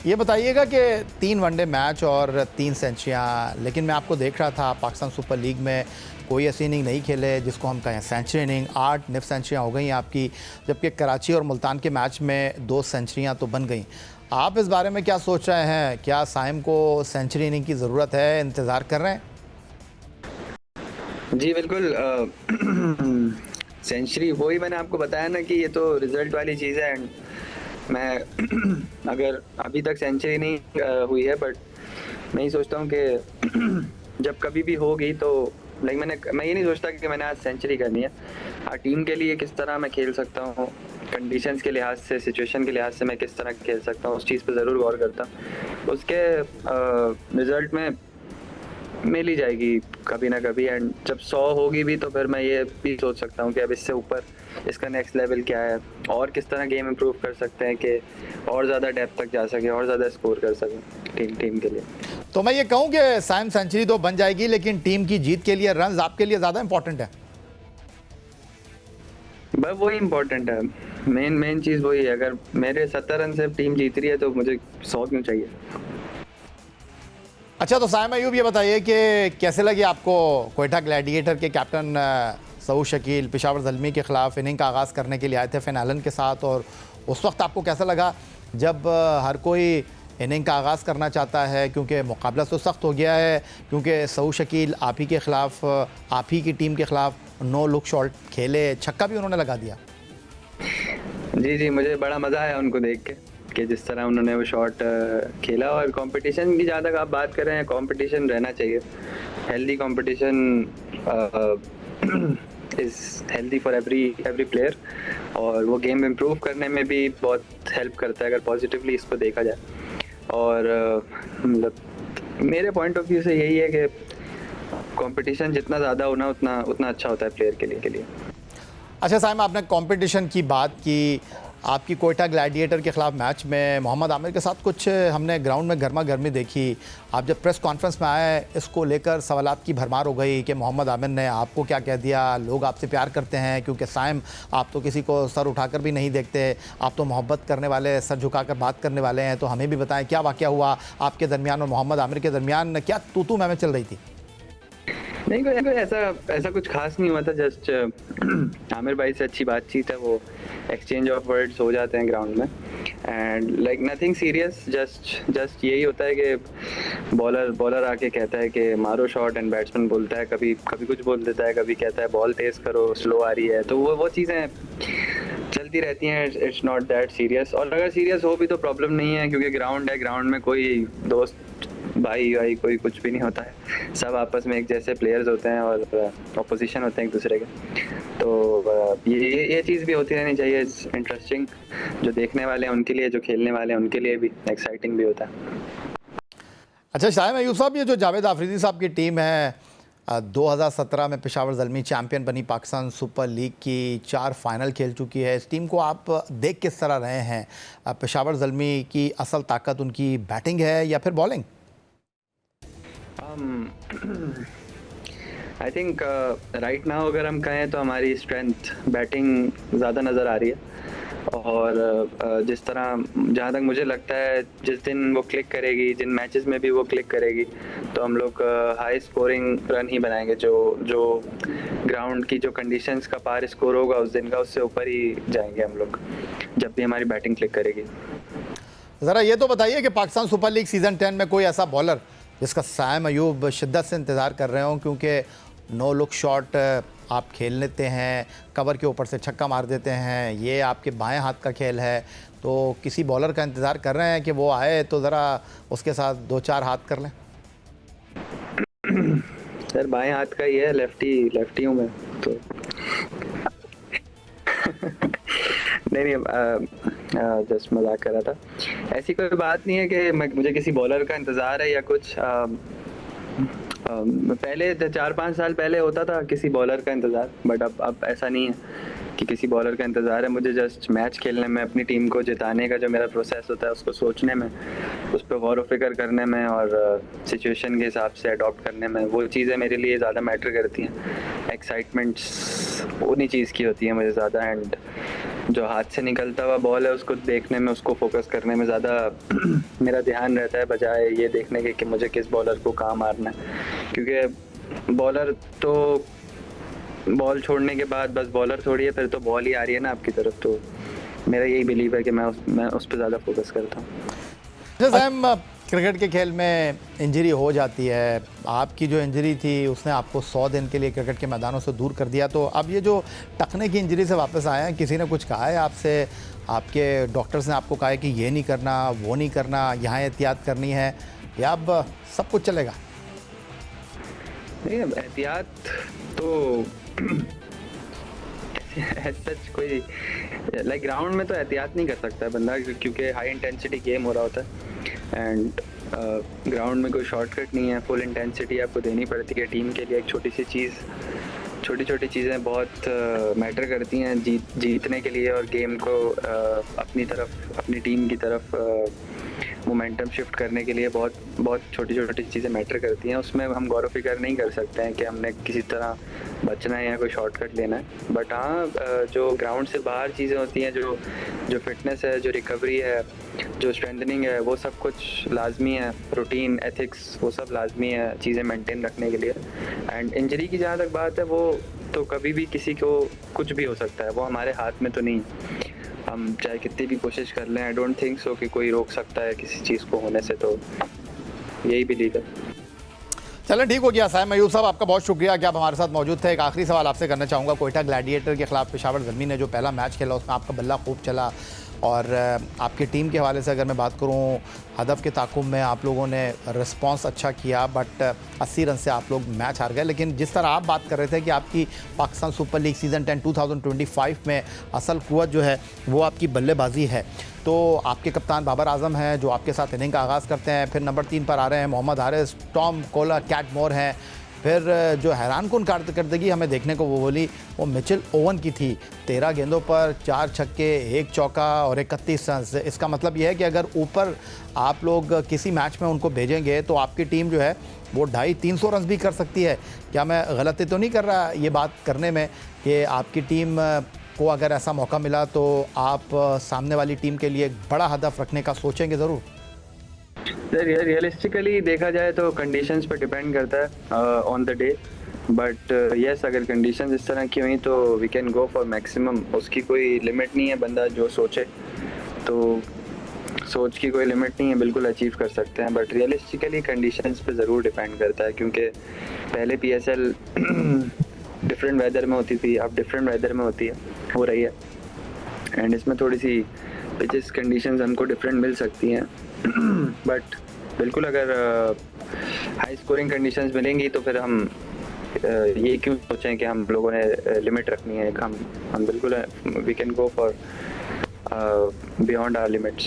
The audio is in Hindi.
ये बताइएगा कि 3 वनडे मैच और 3 सेंचुरियाँ, लेकिन मैं आपको देख रहा था पाकिस्तान सुपर लीग में कोई ऐसी इनिंग नहीं खेले जिसको हम कहें सेंचुरी इनिंग। 8 निफ सेंचुरियाँ हो गई आपकी, जबकि कराची और मुल्तान के मैच में 2 सेंचुरियाँ तो बन गई। आप इस बारे में क्या सोच रहे हैं? क्या साइम को सेंचुरी इनिंग की ज़रूरत है? इंतज़ार कर रहे हैं? जी बिल्कुल। सेंचुरी वही मैंने आपको बताया ना कि ये तो रिजल्ट वाली चीज़ है। एंड मैं अगर अभी तक सेंचुरी नहीं हुई है, बट मैं ये सोचता हूँ कि जब कभी भी होगी तो लाइक मैं ये नहीं सोचता कि मैंने आज सेंचुरी करनी है। हाँ, टीम के लिए किस तरह मैं खेल सकता हूँ, कंडीशंस के लिहाज से, सिचुएशन के लिहाज से मैं किस तरह खेल सकता हूँ, उस चीज़ पे ज़रूर गौर करता हूँ। उसके रिजल्ट में मिल ही जाएगी कभी ना कभी। एंड जब 100 होगी भी तो फिर मैं ये भी सोच सकता हूँ कि अब इससे ऊपर इसका नेक्स्ट लेवल क्या है और किस तरह गेम इंप्रूव कर सकते हैं कि और ज़्यादा डेप्थ तक जा सके और ज़्यादा स्कोर कर सकें टीम के लिए। तो मैं ये कहूँ कि साइम सेंचुरी तो बन जाएगी, लेकिन टीम की जीत के लिए रन्स आपके लिए ज़्यादा इंपॉर्टेंट है। बस वही इम्पोर्टेंट है, मेन चीज़ वही है। अगर मेरे 70 रन से टीम जीत रही है तो मुझे 100 क्यों चाहिए। अच्छा, तो साइम अयूब ये बताइए कि कैसे लगी आपको क्वेटा ग्लैडिएटर के कैप्टन सऊद शकील पेशावर ज़ल्मी के ख़िलाफ़ इनिंग का आगाज़ करने के लिए आए थे फिन एलन के साथ, और उस वक्त आपको कैसा लगा जब हर कोई इनिंग का आगाज़ करना चाहता है, क्योंकि मुकाबला तो सख्त हो गया है, क्योंकि सऊद शकील आप ही के ख़िलाफ़, आप ही की टीम के ख़िलाफ़ नो लुक शॉट खेले, छक्का भी उन्होंने लगा दिया। जी, मुझे बड़ा मज़ा आया उनको देख के कि जिस तरह उन्होंने वो शॉट खेला। और कंपटीशन की जहाँ तक आप बात कर रहे हैं, कंपटीशन रहना चाहिए। Healthy competition is healthy for every player, और वो गेम इम्प्रूव करने में भी बहुत हेल्प करता है अगर पॉजिटिवली इसको देखा जाए। और मतलब मेरे पॉइंट ऑफ व्यू से यही है कि कंपटीशन जितना ज़्यादा होना उतना अच्छा होता है प्लेयर के लिए। अच्छा साइम, आपने कंपटीशन की बात की, आपकी कोयटा ग्लैडिएटर के ख़िलाफ़ मैच में मोहम्मद आमिर के साथ कुछ हमने ग्राउंड में गर्मा गर्मी देखी। आप जब प्रेस कॉन्फ्रेंस में आए, इसको लेकर सवालात की भरमार हो गई कि मोहम्मद आमिर ने आपको क्या कह दिया, लोग आपसे प्यार करते हैं क्योंकि साइम आप तो किसी को सर उठाकर भी नहीं देखते, आप तो मोहब्बत करने वाले, सर झुकाकर बात करने वाले हैं। तो हमें भी बताएं क्या वाक़या हुआ आपके दरमियान और मोहम्मद आमिर के दरमियान, क्या तू मैं चल रही थी? नहीं, कोई ऐसा कुछ खास नहीं हुआ था। जस्ट आमिर भाई से अच्छी बातचीत है, वो एक्सचेंज ऑफ वर्ड्स हो जाते हैं ग्राउंड में। And like nothing serious, just यही होता है कि बॉलर आके कहता है कि मारो शॉट, एंड बैट्समैन बोलता है, कभी कुछ बोल देता है, कभी कहता है बॉल तेज करो, स्लो आ रही है। तो वो चीज़ें चलती रहती हैं। It's not that serious. और अगर सीरियस हो भी तो प्रॉब्लम नहीं है, क्योंकि ग्राउंड में कोई दोस्त भाई कोई कुछ भी नहीं होता है। सब आपस में एक जैसे प्लेयर्स होते हैं और ऑपोजिशन होते हैं एक दूसरे के। तो ये चीज़ भी होती रहनी चाहिए। इंटरेस्टिंग जो देखने वाले हैं उनके लिए, जो खेलने वाले हैं उनके लिए भी एक्साइटिंग भी होता है। अच्छा शाहिद अयूब साहब, ये जो जावेद आफरीदी साहब की टीम है 2017 में पेशावर ज़ल्मी चैम्पियन बनी, पाकिस्तान सुपर लीग की 4 फाइनल खेल चुकी है। इस टीम को आप देख किस तरह रहे हैं? पेशावर ज़ल्मी की असल ताकत उनकी बैटिंग है या फिर bowling? I think right now अगर हम कहें तो हमारी स्ट्रेंथ बैटिंग ज़्यादा नज़र आ रही है। और जिस तरह, जहाँ तक मुझे लगता है, जिस दिन वो क्लिक करेगी, जिन मैचेस में भी वो क्लिक करेगी, तो हम लोग हाई स्कोरिंग रन ही बनाएंगे। जो ग्राउंड की जो कंडीशंस का पार स्कोर होगा उस दिन का, उससे ऊपर ही जाएंगे हम लोग जब भी हमारी बैटिंग क्लिक करेगी। ज़रा ये तो बताइए कि पाकिस्तान सुपर लीग सीज़न 10 में कोई ऐसा बॉलर जिसका साइम अयूब शिद्दत से इंतज़ार कर रहे हो, क्योंकि नो लुक शॉट आप खेल लेते हैं, कवर के ऊपर से छक्का मार देते हैं, ये आपके बाएं हाथ का खेल है, तो किसी बॉलर का इंतज़ार कर रहे हैं कि वो आए तो ज़रा उसके साथ 2-4 हाथ कर लें? सर बाएं हाथ का ही है, लेफ्टी हूँ मैं तो। नहीं, जस्ट मजाक कर रहा था। ऐसी कोई बात नहीं है कि मुझे किसी बॉलर का इंतज़ार है या कुछ। पहले 4-5 साल पहले होता था किसी बॉलर का इंतज़ार, बट अब ऐसा नहीं है कि किसी बॉलर का इंतज़ार है। मुझे जस्ट मैच खेलने में, अपनी टीम को जिताने का जो मेरा प्रोसेस होता है उसको सोचने में, उस पर गौर व फिक्र करने में और सिचुएशन के हिसाब से अडॉप्ट करने में, वो चीज़ें मेरे लिए ज़्यादा मैटर करती हैं। एक्साइटमेंट्स उन्हीं चीज़ की होती है मुझे ज़्यादा। एंड जो हाथ से निकलता हुआ बॉल है उसको देखने में, उसको फोकस करने में ज़्यादा मेरा ध्यान रहता है, बजाय ये देखने के कि मुझे किस बॉलर को कहाँ मारना है। क्योंकि बॉलर तो बॉल छोड़ने के बाद बस बॉलर थोड़ी है, फिर तो बॉल ही आ रही है ना आपकी तरफ। तो मेरा यही बिलीव है कि मैं उस पर ज़्यादा फोकस करता हूँ। जैसे हम क्रिकेट के खेल में इंजरी हो जाती है, आपकी जो इंजरी थी उसने आपको 100 दिन के लिए क्रिकेट के मैदानों से दूर कर दिया, तो अब ये जो टखने की इंजरी से वापस आए हैं, किसी ने कुछ कहा है आपसे, आपके डॉक्टर्स ने आपको कहा है कि ये नहीं करना, वो नहीं करना, यहाँ एहतियात करनी है, या अब सब कुछ चलेगा? नहीं, एहतियात तो सच कोई लाइक ग्राउंड में तो एहतियात नहीं कर सकता है बंदा, क्योंकि हाई इंटेंसिटी गेम हो रहा होता है। एंड ग्राउंड में कोई शॉर्टकट नहीं है, फुल इंटेंसिटी आपको देनी पड़ती है टीम के लिए। एक छोटी छोटी चीज़ें बहुत मैटर करती हैं जीतने के लिए, और गेम को अपनी तरफ, अपनी टीम की तरफ मोमेंटम शिफ्ट करने के लिए बहुत छोटी चीज़ें मैटर करती हैं। उसमें हम गौर फिक्र नहीं कर सकते हैं कि हमने किसी तरह बचना है या कोई शॉर्टकट लेना है। बट हाँ, जो ग्राउंड से बाहर चीज़ें होती हैं, जो फिटनेस है, जो रिकवरी है, जो स्ट्रेंथनिंग है, वो सब कुछ लाजमी है। रूटीन, एथिक्स, वो सब लाजमी है चीज़ें मेंटेन रखने के लिए। एंड इंजरी की जहाँ तक बात है, वो तो कभी भी किसी को कुछ भी हो सकता है, वो हमारे हाथ में तो नहीं। हम चाहे कितनी भी कोशिश कर लें, आई डोंट थिंक सो कि कोई रोक सकता है किसी चीज़ को होने से। तो यही बिलीव है। चलें, ठीक हो गया। साइम अयूब साहब, आपका बहुत शुक्रिया कि आप हमारे साथ मौजूद थे। एक आखिरी सवाल आपसे करना चाहूँगा। कोयटा ग्लैडिएटर के खिलाफ पेशावर ज़ल्मी ने जो पहला मैच खेला उसमें आपका बल्ला खूब चला, और आपकी टीम के हवाले से अगर मैं बात करूं, हदफ के ताकुब में आप लोगों ने रिस्पांस अच्छा किया, बट 80 रन से आप लोग मैच हार गए। लेकिन जिस तरह आप बात कर रहे थे कि आपकी पाकिस्तान सुपर लीग सीज़न 10 2025 में असल कुव्वत जो है वो आपकी बल्लेबाजी है, तो आपके कप्तान बाबर आजम हैं जो आपके साथ इनिंग का आगाज़ करते हैं। फिर नंबर 3 पर आ रहे हैं Mohammad Haris, Tom Kohler-Cadmore हैं। फिर जो हैरान कुन कारकर्दगी हमें देखने को वो मिचेल ओवन की थी। 13 गेंदों पर 4 छक्के, 1 चौका और 31 रन। इसका मतलब यह है कि अगर ऊपर आप लोग किसी मैच में उनको भेजेंगे तो आपकी टीम जो है वो 250-300 रन भी कर सकती है। क्या मैं गलती तो नहीं कर रहा ये बात करने में कि आपकी टीम को अगर ऐसा मौका मिला तो आप सामने वाली टीम के लिए एक बड़ा हदफ रखने का सोचेंगे ज़रूर? रियलिस्टिकली देखा जाए तो कंडीशंस पर डिपेंड करता है on the day. But yes, अगर कंडीशंस इस तरह की हुई तो we can go for maximum. उसकी कोई लिमिट नहीं है, बंदा जो सोचे तो सोच की कोई लिमिट नहीं है, बिल्कुल अचीव कर सकते हैं। बट रियलिस्टिकली कंडीशंस पे ज़रूर डिपेंड करता है, क्योंकि पहले PSL डिफरेंट वेदर में होती थी, अब डिफरेंट वेदर में हो रही है। एंड इसमें थोड़ी सी पिचेस कंडीशंस हमको डिफरेंट मिल सकती हैं। बट बिल्कुल अगर हाई स्कोरिंग कंडीशंस मिलेंगी तो फिर हम ये क्यों सोचें कि हम लोगों ने लिमिट रखनी है। हम बिल्कुल we can go for beyond our limits.